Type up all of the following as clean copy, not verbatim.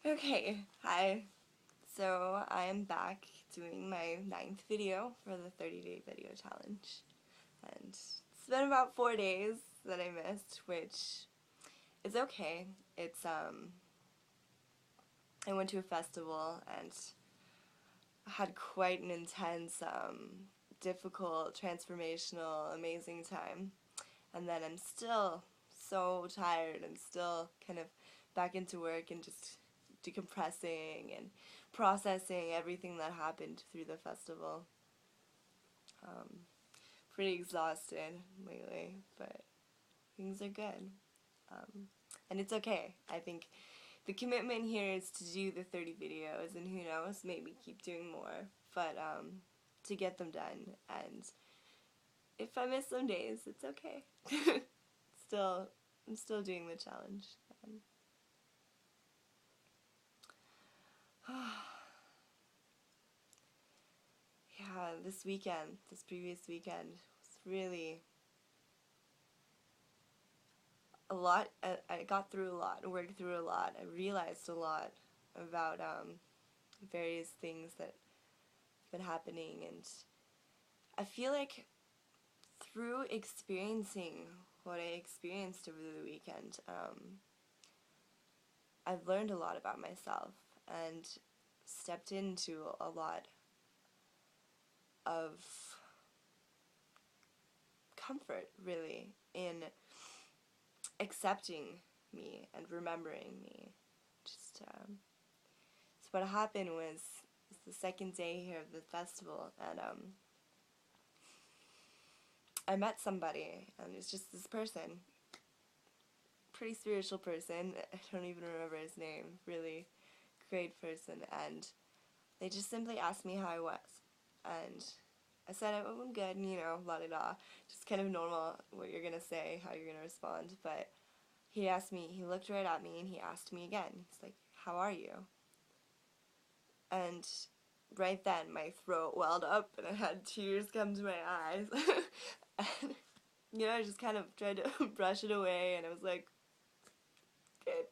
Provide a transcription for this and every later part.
Okay, hi. So I am back doing my 9th video for the 30-day video challenge. And it's been about 4 days that I missed, which is okay. I went to a festival and had quite an intense, difficult, transformational, amazing time. And then I'm still so tired. I'm still kind of back into work and just decompressing and processing everything that happened through the festival. Um, Pretty exhausted lately, but things are good. Um, and it's okay. I think the commitment here is to do the 30 videos, and who knows, maybe keep doing more, but to get them done. And if I miss some days, it's okay. still, I'm still doing the challenge. Yeah, this previous weekend was really a lot. I got through a lot, worked through a lot. I realized a lot about various things that have been happening, and I feel like through experiencing what I experienced over the weekend, I've learned a lot about myself and stepped into a lot of comfort, really, in accepting me and remembering me. Just so what happened was it's the second day here of the festival, and I met somebody, and it's just this person, pretty spiritual person. I don't even remember his name. Really great person, and they just simply asked me how I was, and I said, "Oh, I'm good," la da da, just kind of normal what you're gonna say, how you're gonna respond, but he looked right at me and he asked me again. He's like, "How are you?" And right then my throat welled up and I had tears come to my eyes. And, I just kind of tried to brush it away and I was like, good,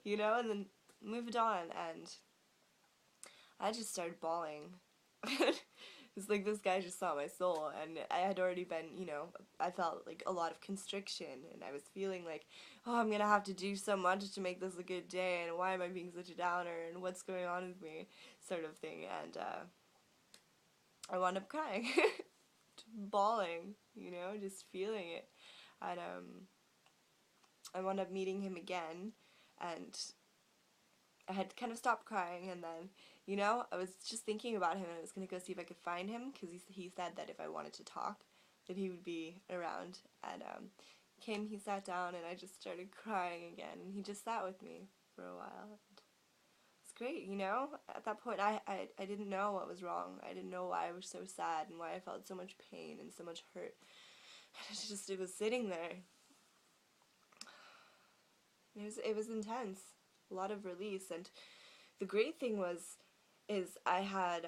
and then moved on and I just started bawling. It's like this guy just saw my soul, and I had already been, I felt like a lot of constriction, and I was feeling like, oh, I'm gonna have to do so much to make this a good day, and why am I being such a downer, and what's going on with me, sort of thing, and I wound up crying, bawling, just feeling it, and I wound up meeting him again, and I had kind of stopped crying, and then, I was just thinking about him, and I was going to go see if I could find him, because he said that if I wanted to talk, that he would be around, and he sat down, and I just started crying again, and he just sat with me for a while. It's great, at that point, I didn't know what was wrong. I didn't know why I was so sad, and why I felt so much pain, and so much hurt. It was sitting there. It was intense. A lot of release, and the great thing is I had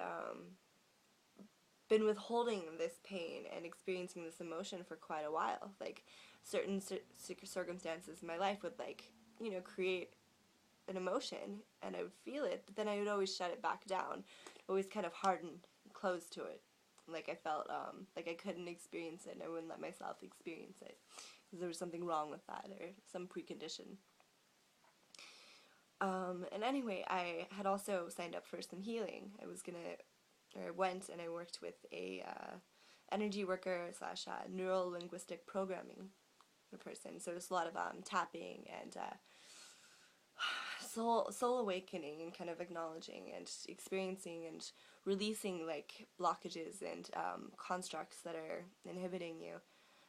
been withholding this pain and experiencing this emotion for quite a while. Like, certain circumstances in my life would, create an emotion, and I would feel it, but then I would always shut it back down, always kind of harden, close to it. Like I felt like I couldn't experience it, and I wouldn't let myself experience it, because there was something wrong with that, or some precondition. And anyway, I had also signed up for some healing. I went and I worked with a energy worker slash neuro linguistic programming person. So there's a lot of tapping and soul awakening, and kind of acknowledging and experiencing and releasing like blockages and constructs that are inhibiting you.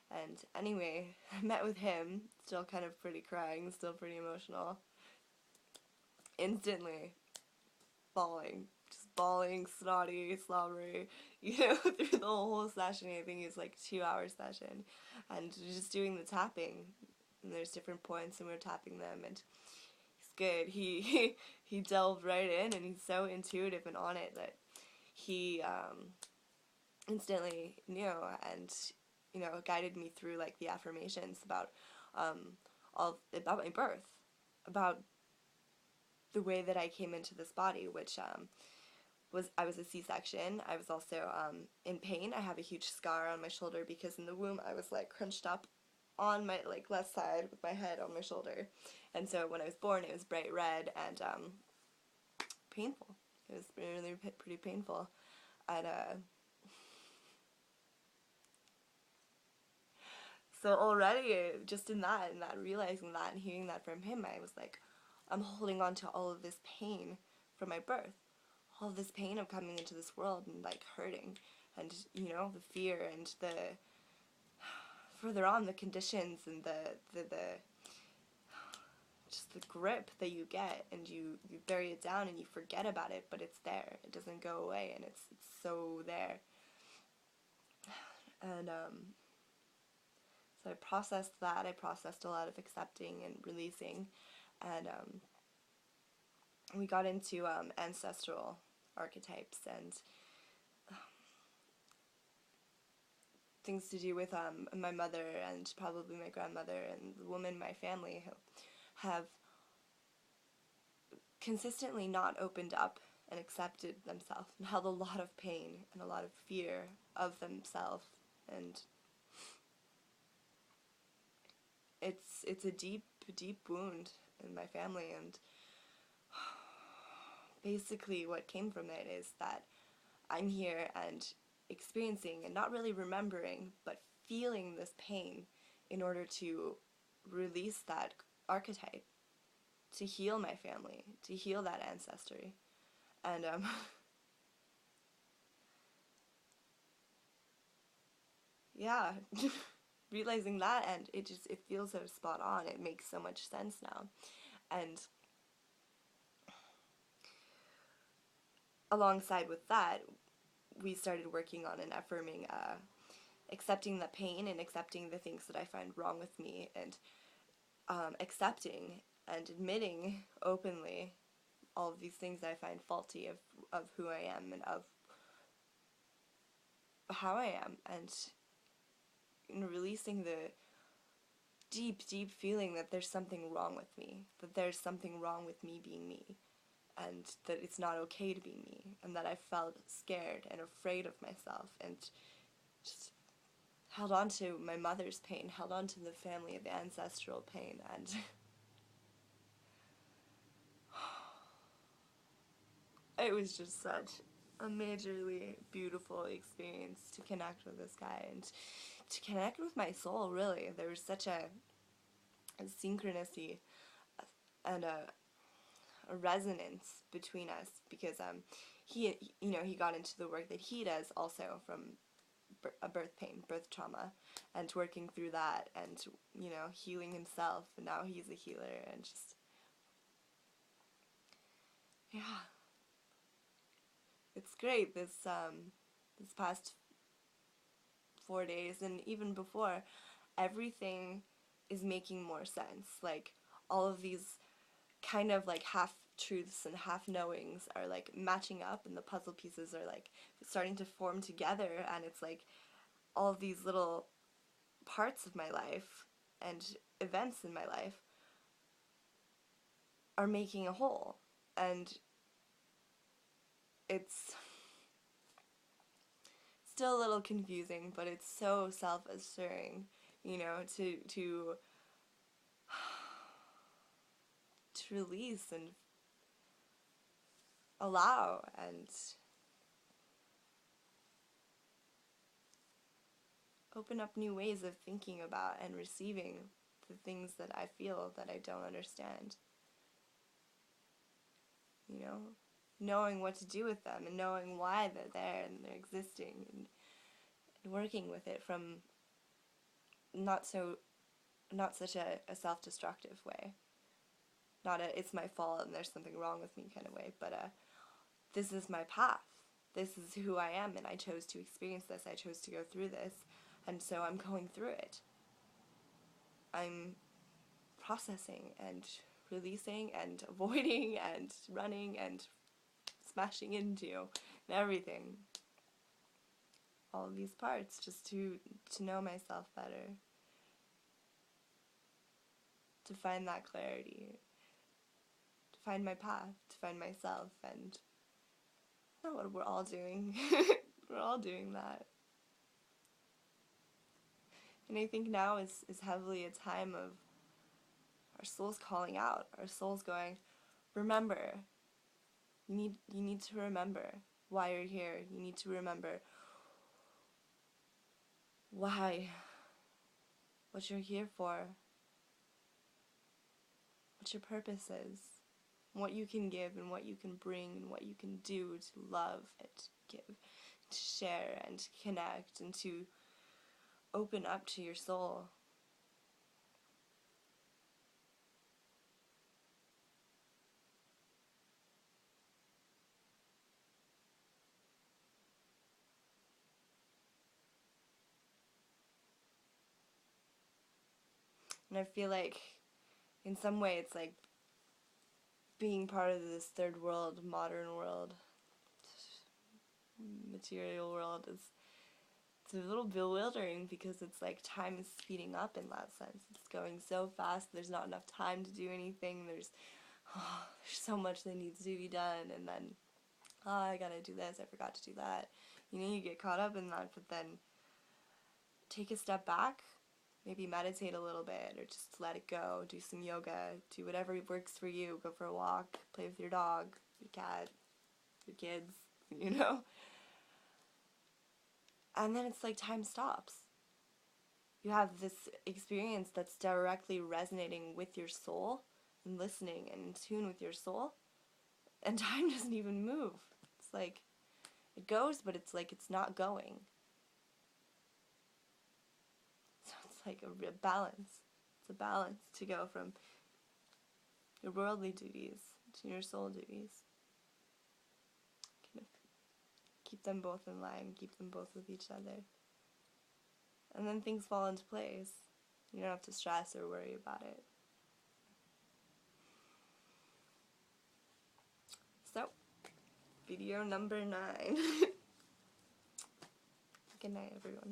And anyway, I met with him, still kind of pretty crying, still pretty emotional. Instantly bawling, just bawling, snotty, slobbery, through the whole session. I think it's like 2 hour session, and just doing the tapping. And there's different points, and we're tapping them, and he's good. He delved right in, and he's so intuitive and on it that he instantly knew, and guided me through like the affirmations about all about my birth, about the way that I came into this body, which I was a C-section. I was also in pain. I have a huge scar on my shoulder because in the womb I was like crunched up on my like left side with my head on my shoulder, and so when I was born it was bright red and painful. It was really pretty painful, and so already just in that realizing that and hearing that from him, I was like, I'm holding on to all of this pain from my birth, all of this pain of coming into this world and like hurting, and you know, the fear and the further on the conditions and the just the grip that you get, and you bury it down and you forget about it, but it's there. It doesn't go away, and it's so there. And so I processed that. I processed a lot of accepting and releasing, and we got into ancestral archetypes and things to do with my mother and probably my grandmother and the women in my family who have consistently not opened up and accepted themselves and held a lot of pain and a lot of fear of themselves, and it's a deep wound in my family. And basically what came from it is that I'm here and experiencing and not really remembering but feeling this pain in order to release that archetype, to heal my family, to heal that ancestry. And yeah, realizing that, and it feels so spot on. It makes so much sense now. And alongside with that, we started working on and affirming accepting the pain and accepting the things that I find wrong with me, and accepting and admitting openly all of these things that I find faulty of who I am and of how I am, and releasing the deep feeling that there's something wrong with me, that there's something wrong with me being me, and that it's not okay to be me, and that I felt scared and afraid of myself, and just held on to my mother's pain, held on to the family of the ancestral pain, and it was just such a majorly beautiful experience to connect with this guy and to connect with my soul, really. There was such a synchronicity and a resonance between us, because he, you know, he got into the work that he does also from a birth pain, birth trauma, and working through that, and you know, healing himself, and now he's a healer, and just yeah, it's great. This past 4 days and even before, everything is making more sense. Like all of these kind of like half truths and half knowings are like matching up, and the puzzle pieces are like starting to form together, and it's like all of these little parts of my life and events in my life are making a whole. And it's still a little confusing, but it's so self-assuring, you know, to release and allow and open up new ways of thinking about and receiving the things that I feel that I don't understand. You know, knowing what to do with them and knowing why they're there and they're existing, and working with it from not such a self-destructive way. Not a it's my fault and there's something wrong with me kind of way, but this is my path. This is who I am, and I chose to experience this. I chose to go through this, and so I'm going through it. I'm processing and releasing and avoiding and running and smashing into and everything. All of these parts just to know myself better, to find that clarity, to find my path, to find myself, and that's what we're all doing. We're all doing that. And I think now is heavily a time of our souls calling out, our souls going, remember, you need to remember why you're here. You need to remember why, what you're here for, what your purpose is, what you can give and what you can bring and what you can do to love and to give, to share and to connect and to open up to your soul. And I feel like in some way it's like being part of this third world, modern world, material world is, it's a little bewildering because it's like time is speeding up in that sense. It's going so fast, there's not enough time to do anything, there's so much that needs to be done, and then, oh, I gotta do this, I forgot to do that. You know, you get caught up in that, but then take a step back, maybe meditate a little bit, or just let it go, do some yoga, do whatever works for you, go for a walk, play with your dog, your cat, your kids, you know? And then it's like time stops. You have this experience that's directly resonating with your soul, and listening and in tune with your soul, and time doesn't even move. It's like, it goes, but it's like it's not going. So it's like a balance. It's a balance to go from your worldly duties to your soul duties. Kind of keep them both in line, keep them both with each other. And then things fall into place. You don't have to stress or worry about it. So, video number 9. Good night, everyone.